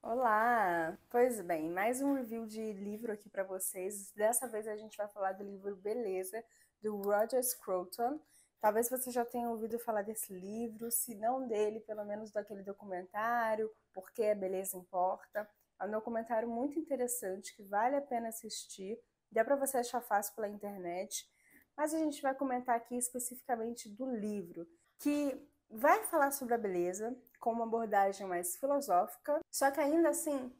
Olá! Pois bem, mais um review de livro aqui para vocês. Dessa vez a gente vai falar do livro Beleza, do Roger Scruton. Talvez você já tenha ouvido falar desse livro, se não dele, pelo menos daquele documentário, Por que a Beleza Importa. É um documentário muito interessante que vale a pena assistir. Dá para você achar fácil pela internet, mas a gente vai comentar aqui especificamente do livro, que vai falar sobre a beleza com uma abordagem mais filosófica, só que ainda assim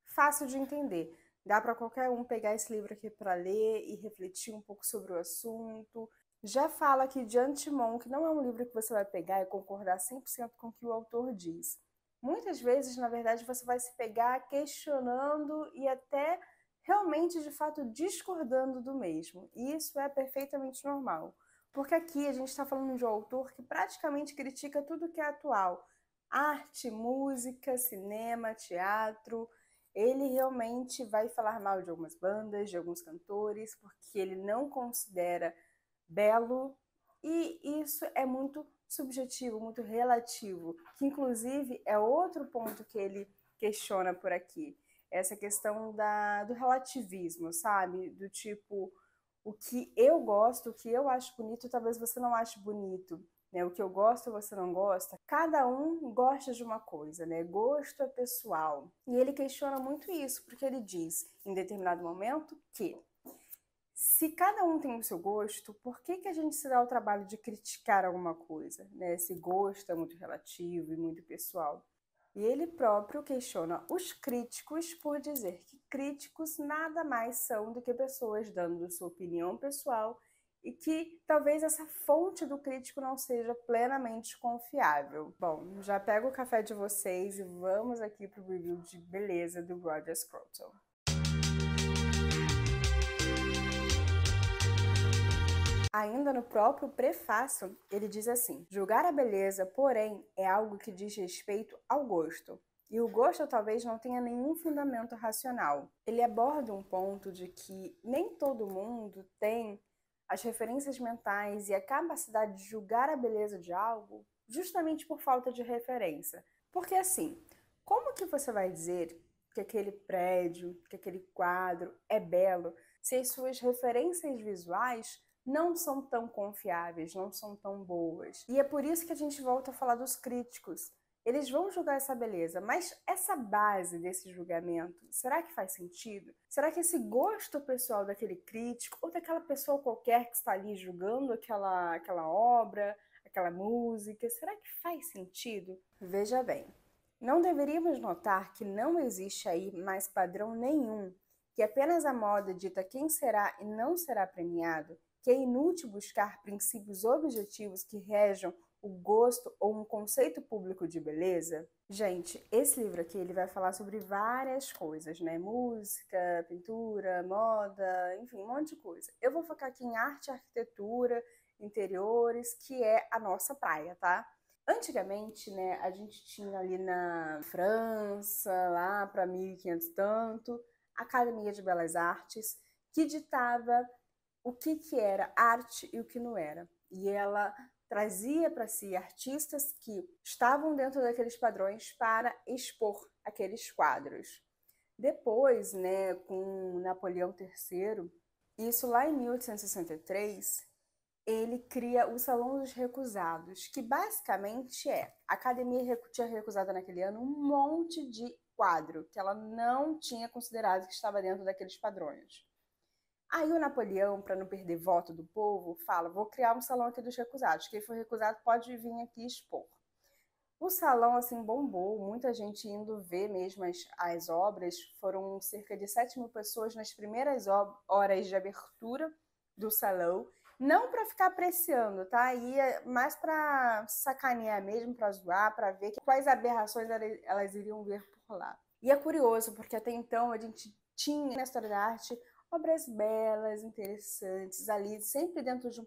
fácil de entender. Dá para qualquer um pegar esse livro aqui para ler e refletir um pouco sobre o assunto. Já fala aqui de antemão que não é um livro que você vai pegar e concordar 100% com o que o autor diz. Muitas vezes, na verdade, você vai se pegar questionando e até realmente, de fato, discordando do mesmo. E isso é perfeitamente normal. Porque aqui a gente está falando de um autor que praticamente critica tudo que é atual. Arte, música, cinema, teatro. Ele realmente vai falar mal de algumas bandas, de alguns cantores, porque ele não considera belo. E isso é muito subjetivo, muito relativo, que inclusive é outro ponto que ele questiona por aqui. Essa questão do relativismo, sabe? Do tipo, o que eu gosto, o que eu acho bonito, talvez você não ache bonito, né? O que eu gosto, você não gosta. Cada um gosta de uma coisa, né? Gosto é pessoal. E ele questiona muito isso, porque ele diz, em determinado momento, que se cada um tem o seu gosto, por que que a gente se dá o trabalho de criticar alguma coisa, né? Esse gosto é muito relativo e muito pessoal. E ele próprio questiona os críticos por dizer que críticos nada mais são do que pessoas dando sua opinião pessoal e que talvez essa fonte do crítico não seja plenamente confiável. Bom, já pego o café de vocês e vamos aqui para o review de beleza do Roger Scruton. Ainda no próprio prefácio, ele diz assim: julgar a beleza, porém, é algo que diz respeito ao gosto. E o gosto talvez não tenha nenhum fundamento racional. Ele aborda um ponto de que nem todo mundo tem as referências mentais e a capacidade de julgar a beleza de algo justamente por falta de referência. Porque assim, como que você vai dizer que aquele prédio, que aquele quadro é belo se as suas referências visuais não são tão confiáveis, não são tão boas? E é por isso que a gente volta a falar dos críticos. Eles vão julgar essa beleza, mas essa base desse julgamento, será que faz sentido? Será que esse gosto pessoal daquele crítico ou daquela pessoa qualquer que está ali julgando aquela obra, aquela música, será que faz sentido? Veja bem, não deveríamos notar que não existe aí mais padrão nenhum, que apenas a moda dita quem será e não será premiado, que é inútil buscar princípios objetivos que rejam o gosto ou um conceito público de beleza? Gente, esse livro aqui ele vai falar sobre várias coisas, né? Música, pintura, moda, enfim, um monte de coisa. Eu vou focar aqui em arte, arquitetura, interiores, que é a nossa praia, tá? Antigamente, né, a gente tinha ali na França, lá para 1500 e tanto, a Academia de Belas Artes, que ditava o que era arte e o que não era. E ela trazia para si artistas que estavam dentro daqueles padrões para expor aqueles quadros. Depois, né, com Napoleão III, isso lá em 1863, ele cria o Salão dos Recusados, que basicamente a academia tinha recusado naquele ano um monte de quadro que ela não tinha considerado que estava dentro daqueles padrões. Aí o Napoleão, para não perder voto do povo, fala: vou criar um salão aqui dos recusados. Quem for recusado pode vir aqui expor. O salão assim bombou, muita gente indo ver mesmo as obras. Foram cerca de 7.000 pessoas nas primeiras horas de abertura do salão. Não para ficar apreciando, tá? Ia mais para sacanear mesmo, para zoar, para ver quais aberrações elas iriam ver por lá. E é curioso, porque até então a gente tinha na história da arte obras belas, interessantes, ali sempre dentro de um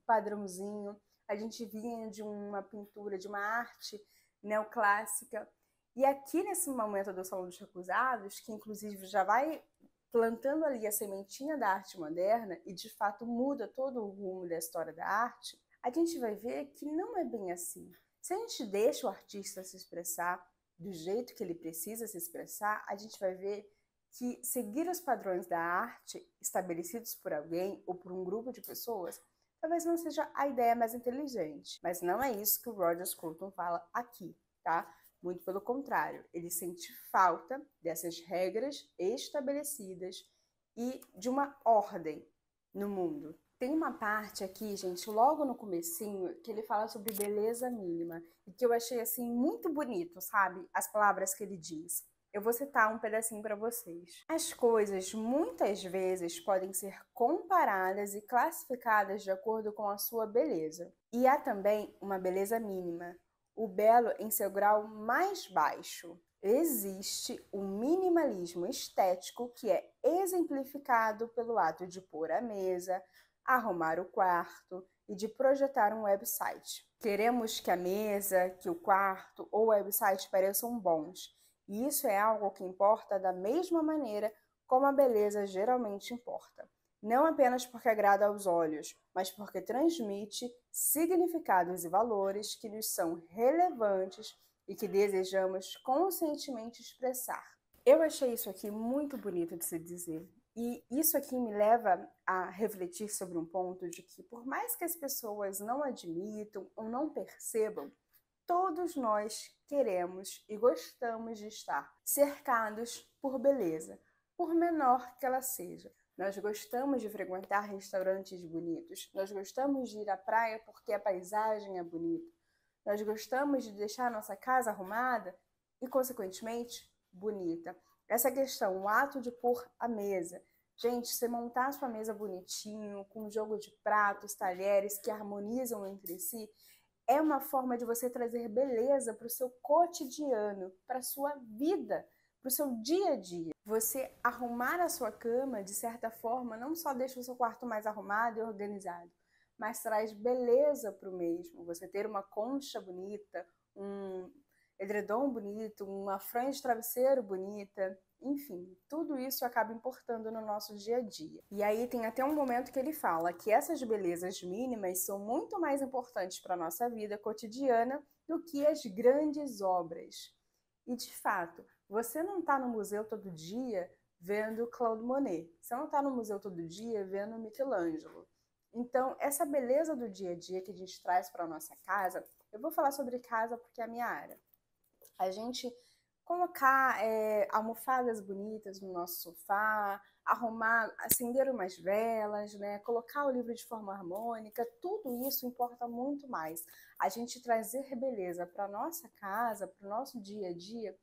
padrãozinho. A gente vinha de uma pintura, de uma arte neoclássica. E aqui nesse momento do Salão dos Recusados, que inclusive já vai plantando ali a sementinha da arte moderna e de fato muda todo o rumo da história da arte, a gente vai ver que não é bem assim. Se a gente deixa o artista se expressar, do jeito que ele precisa se expressar, a gente vai ver que seguir os padrões da arte estabelecidos por alguém ou por um grupo de pessoas talvez não seja a ideia mais inteligente. Mas não é isso que o Roger Scruton fala aqui, tá? Muito pelo contrário, ele sente falta dessas regras estabelecidas e de uma ordem no mundo. Tem uma parte aqui, gente, logo no comecinho, que ele fala sobre beleza mínima e que eu achei assim muito bonito, sabe? As palavras que ele diz. Eu vou citar um pedacinho para vocês. As coisas muitas vezes podem ser comparadas e classificadas de acordo com a sua beleza. E há também uma beleza mínima, o belo em seu grau mais baixo. Existe o minimalismo estético que é exemplificado pelo ato de pôr a mesa, arrumar o quarto e de projetar um website. Queremos que a mesa, que o quarto ou o website pareçam bons. E isso é algo que importa da mesma maneira como a beleza geralmente importa. Não apenas porque agrada aos olhos, mas porque transmite significados e valores que nos são relevantes e que desejamos conscientemente expressar. Eu achei isso aqui muito bonito de se dizer. E isso aqui me leva a refletir sobre um ponto de que, por mais que as pessoas não admitam ou não percebam, todos nós queremos e gostamos de estar cercados por beleza, por menor que ela seja. Nós gostamos de frequentar restaurantes bonitos, nós gostamos de ir à praia porque a paisagem é bonita, nós gostamos de deixar a nossa casa arrumada e, consequentemente, bonita. Essa questão, o ato de pôr a mesa. Gente, você montar a sua mesa bonitinho, com um jogo de pratos, talheres que harmonizam entre si, é uma forma de você trazer beleza para o seu cotidiano, para a sua vida, para o seu dia a dia. Você arrumar a sua cama, de certa forma, não só deixa o seu quarto mais arrumado e organizado, mas traz beleza para o mesmo. Você ter uma concha bonita, um edredom bonito, uma franja de travesseiro bonita, enfim, tudo isso acaba importando no nosso dia a dia. E aí tem até um momento que ele fala que essas belezas mínimas são muito mais importantes para a nossa vida cotidiana do que as grandes obras. E de fato, você não está no museu todo dia vendo Claude Monet, você não está no museu todo dia vendo Michelangelo. Então, essa beleza do dia a dia que a gente traz para a nossa casa, eu vou falar sobre casa porque é a minha área. A gente colocar almofadas bonitas no nosso sofá, arrumar, acender umas velas, né? Colocar o livro de forma harmônica, tudo isso importa muito mais. A gente trazer beleza para a nossa casa, para o nosso dia a dia,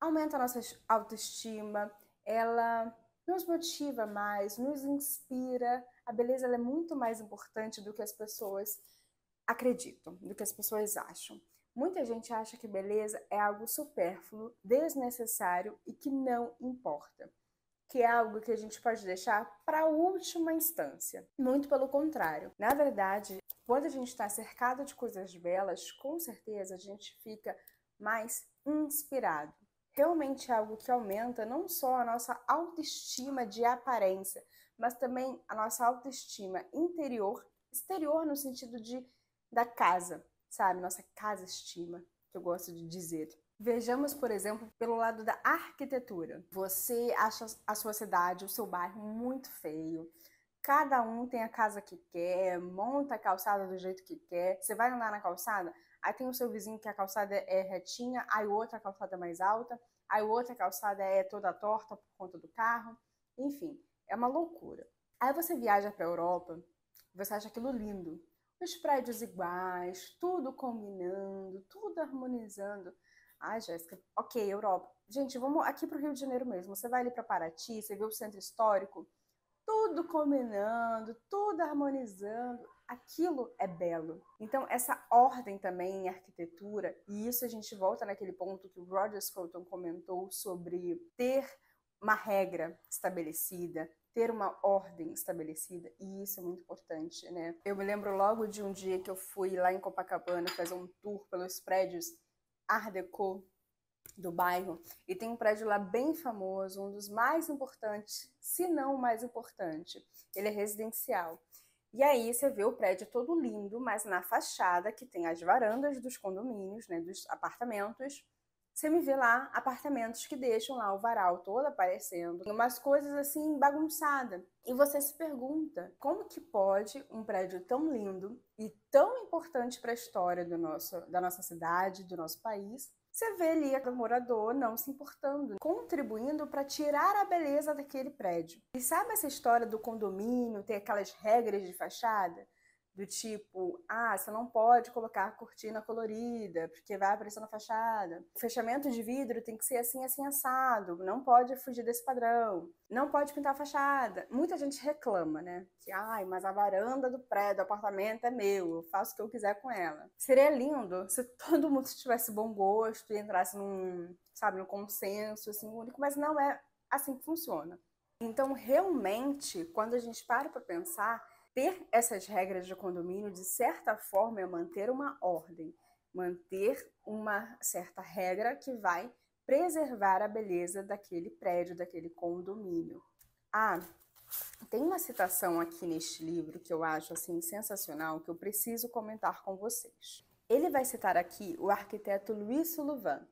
aumenta a nossa autoestima, ela nos motiva mais, nos inspira. A beleza ela é muito mais importante do que as pessoas acreditam, do que as pessoas acham. Muita gente acha que beleza é algo supérfluo, desnecessário e que não importa, que é algo que a gente pode deixar para a última instância. Muito pelo contrário. Na verdade, quando a gente está cercado de coisas belas, com certeza a gente fica mais inspirado. Realmente é algo que aumenta não só a nossa autoestima de aparência, mas também a nossa autoestima interior, exterior no sentido da casa, sabe? Nossa casa-estima, que eu gosto de dizer. Vejamos, por exemplo, pelo lado da arquitetura. Você acha a sua cidade, o seu bairro muito feio. Cada um tem a casa que quer, monta a calçada do jeito que quer. Você vai andar na calçada, aí tem o seu vizinho que a calçada é retinha, aí o outro a calçada é mais alta, aí o outro a calçada é toda torta por conta do carro. Enfim, é uma loucura. Aí você viaja para a Europa, você acha aquilo lindo. Os prédios iguais, tudo combinando, tudo harmonizando. Ai, Jéssica, ok, Europa. Gente, vamos aqui para o Rio de Janeiro mesmo. Você vai ali para Paraty, você vê o centro histórico, tudo combinando, tudo harmonizando. Aquilo é belo. Então, essa ordem também em arquitetura, e isso a gente volta naquele ponto que o Roger Scruton comentou sobre ter uma regra estabelecida, ter uma ordem estabelecida, e isso é muito importante, né? Eu me lembro logo de um dia que eu fui lá em Copacabana fazer um tour pelos prédios Art Deco do bairro, e tem um prédio lá bem famoso, um dos mais importantes, se não o mais importante. Ele é residencial. E aí você vê o prédio todo lindo, mas na fachada, que tem as varandas dos condomínios, né, dos apartamentos, você me vê lá apartamentos que deixam lá o varal todo aparecendo, umas coisas assim bagunçadas. E você se pergunta, como que pode um prédio tão lindo e tão importante para a história da nossa cidade, do nosso país, você vê ali o morador não se importando, contribuindo para tirar a beleza daquele prédio. E sabe essa história do condomínio, ter aquelas regras de fachada? Do tipo, você não pode colocar cortina colorida, porque vai aparecer na fachada. O fechamento de vidro tem que ser assim, assim, assado. Não pode fugir desse padrão. Não pode pintar a fachada. Muita gente reclama, né? Que, mas a varanda do prédio, do apartamento é meu. Eu faço o que eu quiser com ela. Seria lindo se todo mundo tivesse bom gosto e entrasse num consenso, assim, único. Mas não é assim que funciona. Então, realmente, quando a gente para pensar, ter essas regras de condomínio, de certa forma, é manter uma ordem, manter uma certa regra que vai preservar a beleza daquele prédio, daquele condomínio. Tem uma citação aqui neste livro que eu acho assim sensacional, que eu preciso comentar com vocês. Ele vai citar aqui o arquiteto Louis Sullivan,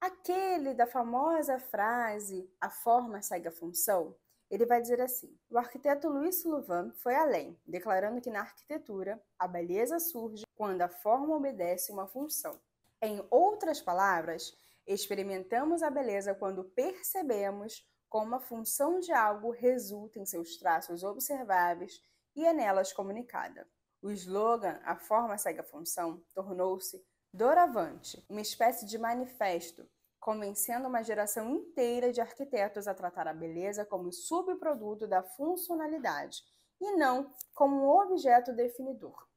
aquele da famosa frase, a forma segue a função. Ele vai dizer assim: o arquiteto Louis Sullivan foi além, declarando que na arquitetura a beleza surge quando a forma obedece uma função. Em outras palavras, experimentamos a beleza quando percebemos como a função de algo resulta em seus traços observáveis e é nelas comunicada. O slogan "A forma segue a função" tornou-se doravante uma espécie de manifesto, convencendo uma geração inteira de arquitetos a tratar a beleza como subproduto da funcionalidade e não como um objeto definidor.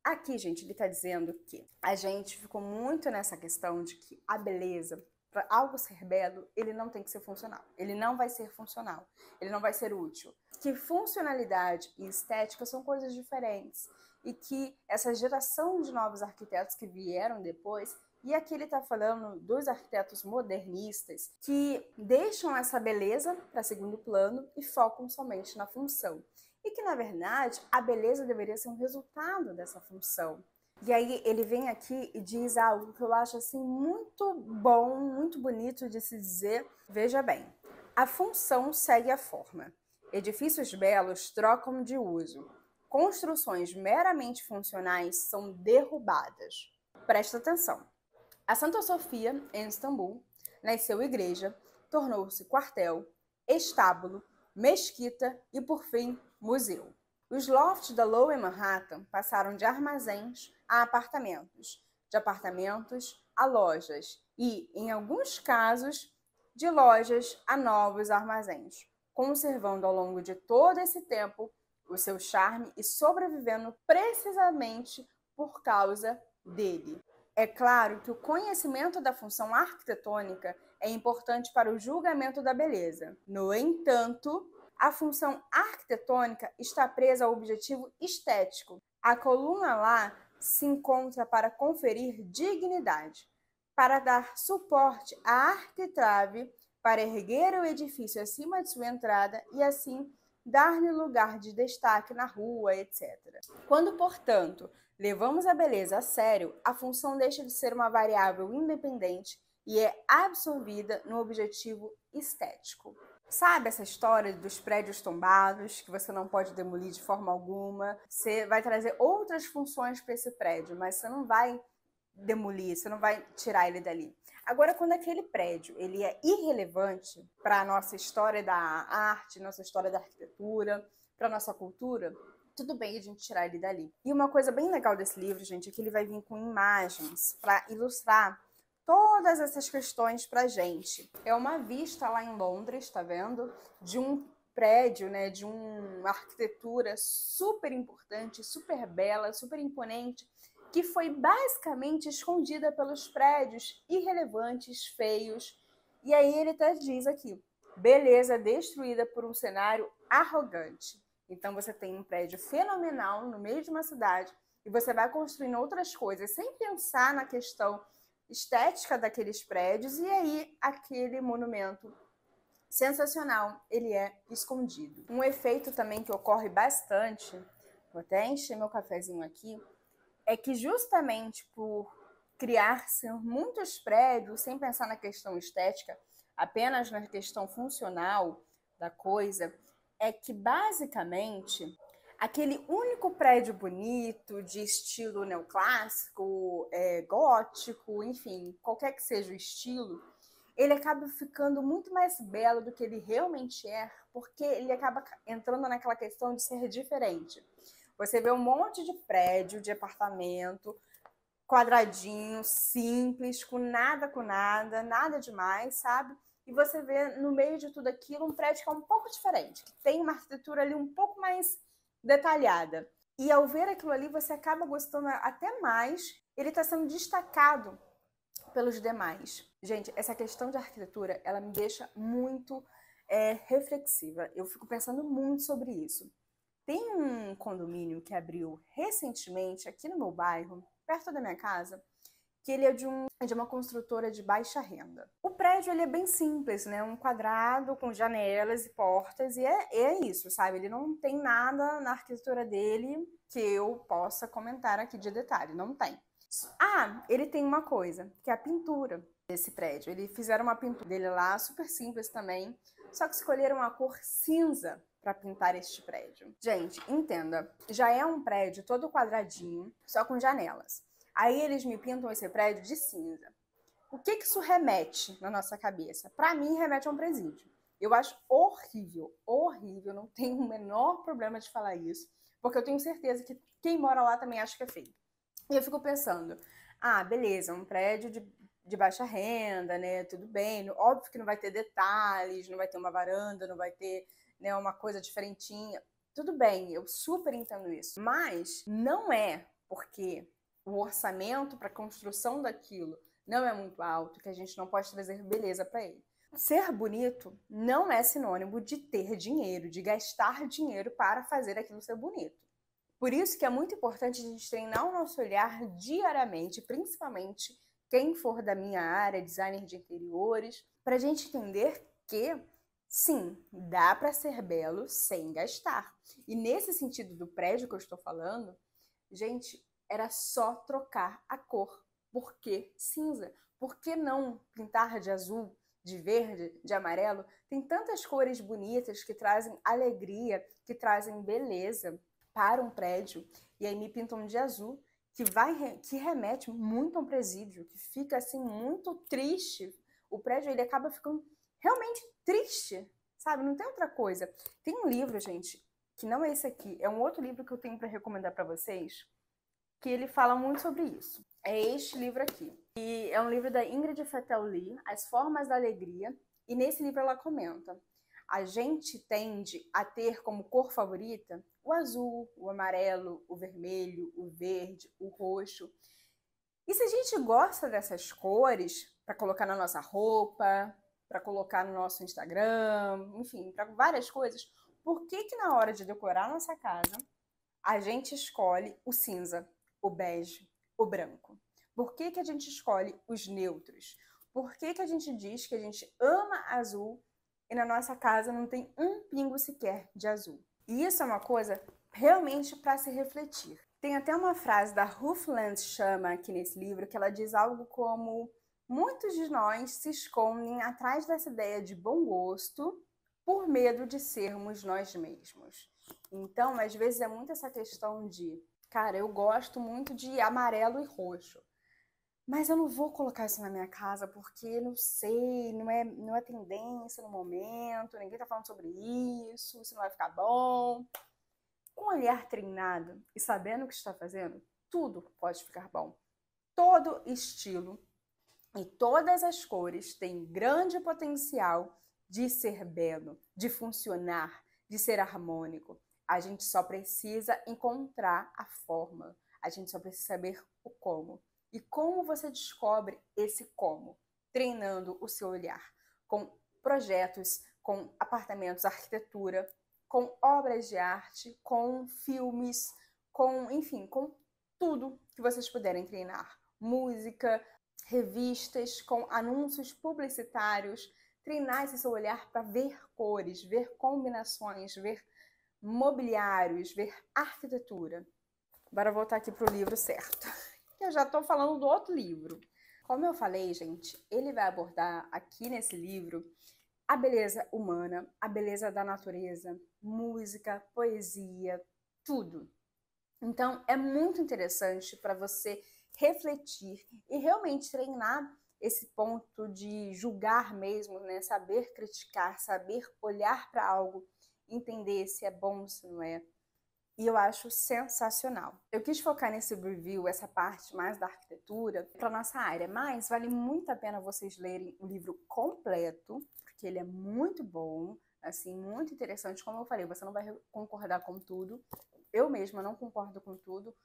Aqui, gente, ele está dizendo que a gente ficou muito nessa questão de que a beleza, para algo ser belo, ele não tem que ser funcional. Ele não vai ser funcional. Ele não vai ser útil. Que funcionalidade e estética são coisas diferentes. E que essa geração de novos arquitetos que vieram depois, e aqui ele está falando dos arquitetos modernistas, que deixam essa beleza para segundo plano e focam somente na função. E que, na verdade, a beleza deveria ser um resultado dessa função. E aí ele vem aqui e diz algo que eu acho assim muito bom, muito bonito de se dizer. Veja bem, a função segue a forma. Edifícios belos trocam de uso. Construções meramente funcionais são derrubadas. Presta atenção. A Santa Sofia, em Istambul, nasceu igreja, tornou-se quartel, estábulo, mesquita e, por fim, museu. Os lofts da Lower Manhattan passaram de armazéns a apartamentos, de apartamentos a lojas e, em alguns casos, de lojas a novos armazéns, conservando ao longo de todo esse tempo o seu charme e sobrevivendo precisamente por causa dele. É claro que o conhecimento da função arquitetônica é importante para o julgamento da beleza. No entanto, a função arquitetônica está presa ao objetivo estético. A coluna lá se encontra para conferir dignidade, para dar suporte à arquitrave, para erguer o edifício acima de sua entrada e, assim, dar-lhe lugar de destaque na rua, etc. Quando, portanto, levamos a beleza a sério, a função deixa de ser uma variável independente e é absorvida no objetivo estético. Sabe essa história dos prédios tombados, que você não pode demolir de forma alguma? Você vai trazer outras funções para esse prédio, mas você não vai demolir, você não vai tirar ele dali. Agora, quando aquele prédio ele é irrelevante para a nossa história da arte, nossa história da arquitetura, para a nossa cultura, tudo bem a gente tirar ele dali. E uma coisa bem legal desse livro, gente, é que ele vai vir com imagens para ilustrar todas essas questões pra gente. É uma vista lá em Londres, tá vendo? De um prédio, né, de uma arquitetura super importante, super bela, super imponente, que foi basicamente escondida pelos prédios irrelevantes, feios. E aí ele até diz aqui, beleza destruída por um cenário arrogante. Então você tem um prédio fenomenal no meio de uma cidade e você vai construindo outras coisas sem pensar na questão estética daqueles prédios, e aí aquele monumento sensacional, ele é escondido. Um efeito também que ocorre bastante, vou até encher meu cafezinho aqui, é que justamente por criar-se muitos prédios sem pensar na questão estética, apenas na questão funcional da coisa, é que basicamente aquele único prédio bonito, de estilo neoclássico, gótico, enfim, qualquer que seja o estilo, ele acaba ficando muito mais belo do que ele realmente é, porque ele acaba entrando naquela questão de ser diferente. Você vê um monte de prédio, de apartamento, quadradinho, simples, com nada, nada demais, sabe? E você vê no meio de tudo aquilo um prédio que é um pouco diferente, que tem uma arquitetura ali um pouco mais detalhada. E ao ver aquilo ali, você acaba gostando até mais, ele está sendo destacado pelos demais. Gente, essa questão de arquitetura, ela me deixa muito reflexiva. Eu fico pensando muito sobre isso. Tem um condomínio que abriu recentemente aqui no meu bairro, perto da minha casa, que ele é de uma construtora de baixa renda. O prédio ele é bem simples, né? Um quadrado com janelas e portas, e é isso, sabe? Ele não tem nada na arquitetura dele que eu possa comentar aqui de detalhe, não tem. Ah, ele tem uma coisa, que é a pintura desse prédio. Eles fizeram uma pintura dele lá, super simples também, só que escolheram a cor cinza para pintar este prédio. Gente, entenda, já é um prédio todo quadradinho, só com janelas. Aí eles me pintam esse prédio de cinza. O que isso remete na nossa cabeça? Para mim, remete a um presídio. Eu acho horrível, horrível, não tenho o menor problema de falar isso, porque eu tenho certeza que quem mora lá também acha que é feio. E eu fico pensando, ah, beleza, um prédio de baixa renda, né? Tudo bem. Óbvio que não vai ter detalhes, não vai ter uma varanda, não vai ter, né, uma coisa diferentinha. Tudo bem, eu super entendo isso. Mas não é porque o orçamento para a construção daquilo não é muito alto que a gente não pode trazer beleza para ele. Ser bonito não é sinônimo de ter dinheiro, de gastar dinheiro para fazer aquilo ser bonito. Por isso que é muito importante a gente treinar o nosso olhar diariamente, principalmente quem for da minha área, designer de interiores, para a gente entender que, sim, dá para ser belo sem gastar. E nesse sentido do prédio que eu estou falando, gente, era só trocar a cor. Por que cinza? Por que não pintar de azul, de verde, de amarelo? Tem tantas cores bonitas que trazem alegria, que trazem beleza para um prédio, e aí me pintam de azul, que remete muito a um presídio, que fica assim muito triste. O prédio ele acaba ficando realmente triste, sabe? Não tem outra coisa. Tem um livro, gente, que não é esse aqui, é um outro livro que eu tenho para recomendar para vocês, que ele fala muito sobre isso. É este livro aqui. E é um livro da Ingrid Fettel-Lee, As Formas da Alegria, e nesse livro ela comenta: a gente tende a ter como cor favorita o azul, o amarelo, o vermelho, o verde, o roxo. E se a gente gosta dessas cores para colocar na nossa roupa, para colocar no nosso Instagram, enfim, para várias coisas, por que que na hora de decorar a nossa casa a gente escolhe o cinza, o bege, o branco? Por que que a gente escolhe os neutros? Por que que a gente diz que a gente ama azul e na nossa casa não tem um pingo sequer de azul? E isso é uma coisa realmente para se refletir. Tem até uma frase da Ruth Lance Chama aqui nesse livro que ela diz algo como: muitos de nós se escondem atrás dessa ideia de bom gosto por medo de sermos nós mesmos. Então, às vezes é muito essa questão de, cara, eu gosto muito de amarelo e roxo, mas eu não vou colocar isso na minha casa porque não sei, não é tendência no momento, ninguém tá falando sobre isso, isso não vai ficar bom. Com um olhar treinado e sabendo o que está fazendo, tudo pode ficar bom. Todo estilo e todas as cores têm grande potencial de ser belo, de funcionar, de ser harmônico. A gente só precisa encontrar a forma, a gente só precisa saber o como. E como você descobre esse como? Treinando o seu olhar, com projetos, com apartamentos, arquitetura, com obras de arte, com filmes, com, enfim, com tudo que vocês puderem treinar. Música, revistas, com anúncios publicitários, treinar esse seu olhar para ver cores, ver combinações, ver mobiliários, ver arquitetura. Bora voltar aqui para o livro certo. eu já tô falando do outro livro. Como eu falei, gente, ele vai abordar aqui nesse livro a beleza humana, a beleza da natureza, música, poesia, tudo. Então, é muito interessante para você refletir e realmente treinar esse ponto de julgar mesmo, né? Saber criticar, saber olhar para algo, entender se é bom, se não é. E eu acho sensacional. Eu quis focar nesse review, essa parte mais da arquitetura, para nossa área, mas vale muito a pena vocês lerem o livro completo, porque ele é muito bom, assim, muito interessante. Como eu falei, você não vai concordar com tudo. Eu mesma não concordo com tudo.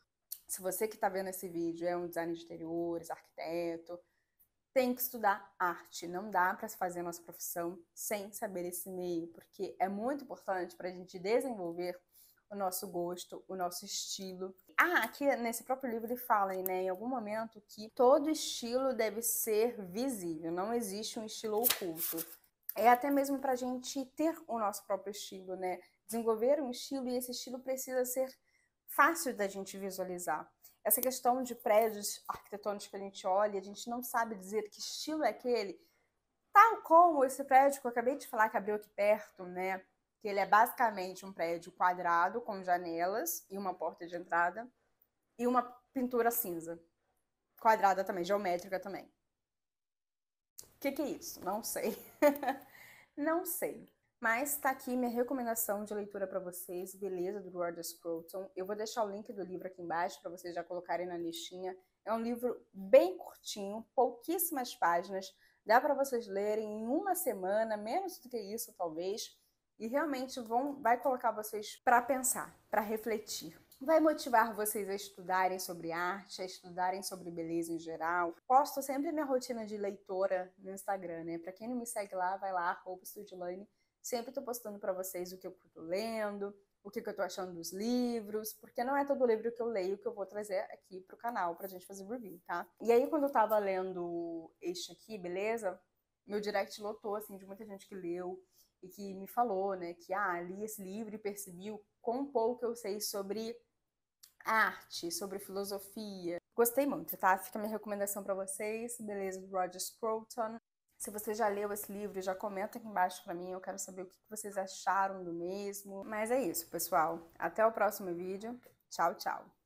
Se você que está vendo esse vídeo é um designer de interiores, arquiteto, tem que estudar arte. Não dá para se fazer a nossa profissão sem saber esse meio, porque é muito importante para a gente desenvolver o nosso gosto, o nosso estilo. Aqui nesse próprio livro ele fala, né, em algum momento, que todo estilo deve ser visível, não existe um estilo oculto. É até mesmo para a gente ter o nosso próprio estilo, né? Desenvolver um estilo, e esse estilo precisa ser fácil da gente visualizar. Essa questão de prédios arquitetônicos que a gente olha, a gente não sabe dizer que estilo é aquele, tal como esse prédio que eu acabei de falar que abriu aqui perto, né? Que ele é basicamente um prédio quadrado com janelas e uma porta de entrada e uma pintura cinza. Quadrada também, geométrica também. O que é isso? Não sei. Não sei. Mas tá aqui minha recomendação de leitura para vocês, Beleza, do Roger Scruton. Eu vou deixar o link do livro aqui embaixo para vocês já colocarem na listinha. É um livro bem curtinho, pouquíssimas páginas. Dá para vocês lerem em uma semana, menos do que isso talvez. E realmente vai colocar vocês para pensar, para refletir. Vai motivar vocês a estudarem sobre arte, a estudarem sobre beleza em geral. Posto sempre minha rotina de leitora no Instagram, né? Para quem não me segue lá, vai lá, @Studilane. Sempre tô postando para vocês o que eu tô lendo, o que eu tô achando dos livros, porque não é todo livro que eu leio que eu vou trazer aqui pro canal pra gente fazer review, tá? E aí, quando eu tava lendo este aqui, beleza? Meu direct lotou, assim, de muita gente que leu e que me falou, né, que, li esse livro e percebi o quão pouco eu sei sobre arte, sobre filosofia. Gostei muito, tá? Fica a minha recomendação para vocês, Beleza, do Roger Scruton. Se você já leu esse livro, já comenta aqui embaixo pra mim, eu quero saber o que vocês acharam do mesmo. Mas é isso, pessoal. Até o próximo vídeo. Tchau, tchau.